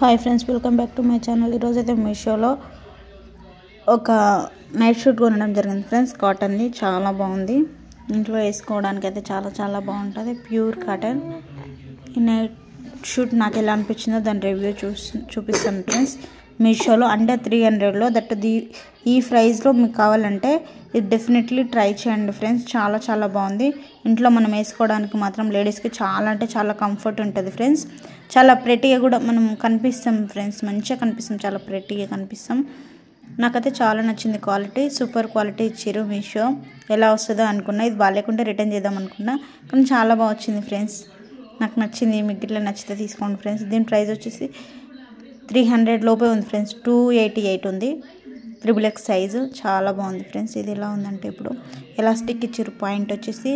Hi friends, welcome back to my channel. ఈరోజైతే మీషోలో ఒక నైట్ షూట్ కొనడం జరిగింది ఫ్రెండ్స్. కాటన్ది చాలా బాగుంది. ఇంట్లో వేసుకోవడానికి అయితే చాలా బాగుంటుంది. Pure cotton. ఈ నైట్ షూట్ నాకు ఎలా అనిపించిందో దాని రివ్యూ చూపిస్తాను ఫ్రెండ్స్. మీషోలో అంటే 300లో దట్ ఈ ప్రైస్లో మీకు కావాలంటే ఇది డెఫినెట్లీ ట్రై చేయండి ఫ్రెండ్స్. చాలా బాగుంది. ఇంట్లో మనం వేసుకోవడానికి మాత్రం లేడీస్కి చాలా కంఫర్ట్ ఉంటుంది ఫ్రెండ్స్. చాలా ప్రెటీగా కూడా మనం కనిపిస్తాం ఫ్రెండ్స్. మంచిగా కనిపిస్తాం, చాలా ప్రెటీగా కనిపిస్తాం. నాకైతే చాలా నచ్చింది. క్వాలిటీ సూపర్ క్వాలిటీ ఇచ్చారు మీషో. ఎలా వస్తుందో అనుకున్నా, ఇది బాగాలేకుంటే రిటర్న్ చేద్దాం అనుకున్నా, కానీ చాలా బాగా వచ్చింది ఫ్రెండ్స్. నాకు నచ్చింది. మీకు ఇట్లా నచ్చితే తీసుకోండి ఫ్రెండ్స్. దీని ప్రైస్ వచ్చేసి 300 లోపే ఉంది ఫ్రెండ్స్. 288 ఉంది. XXX size. చాలా బాగుంది ఫ్రెండ్స్. ఇది ఎలా ఉందంటే ఇప్పుడు ఎలాస్టిక్ ఇచ్చారు. పాయింట్ వచ్చేసి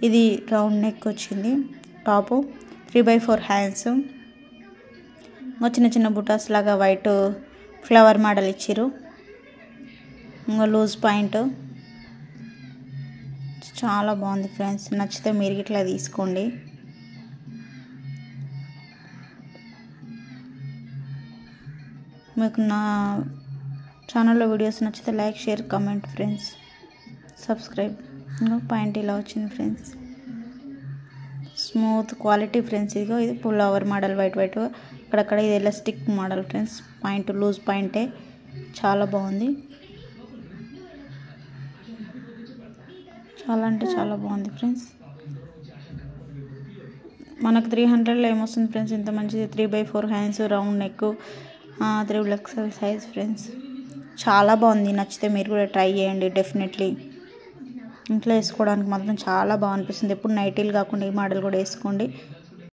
ఇది రౌండ్ నెక్ వచ్చింది. Top 3/4 hands. చిన్న బుటాస్ లాగా వైట్ ఫ్లవర్ మోడల్ ఇచ్చారు. ఇంకా లూజ్ పాయింట్. చాలా బాగుంది ఫ్రెండ్స్. నచ్చితే మీరు ఇట్లా తీసుకోండి. మీకు నా ఛానల్లో వీడియోస్ నచ్చితే like, share, comment friends, subscribe. Point ఇలా వచ్చింది ఫ్రెండ్స్. Smooth quality friends. ఇది ఫ్లవర్ మోడల్ వైట్ అక్కడక్కడ ఇది elastic model friends. Point loose పాయింటే. చాలా బాగుంది. చాలా బాగుంది ఫ్రెండ్స్. మనకు 300లో ఏమొస్తుంది ఫ్రెండ్స్ ఇంత మంచిది. 3/4 hands, round neck, 3XL size friends. చాలా బాగుంది. నచ్చితే మీరు కూడా ట్రై చేయండి డెఫినెట్లీ. ఇంట్లో వేసుకోవడానికి మాత్రం చాలా బాగా అనిపిస్తుంది. ఎప్పుడు నైటీలు కాకుండా ఈ మోడల్ కూడా వేసుకోండి.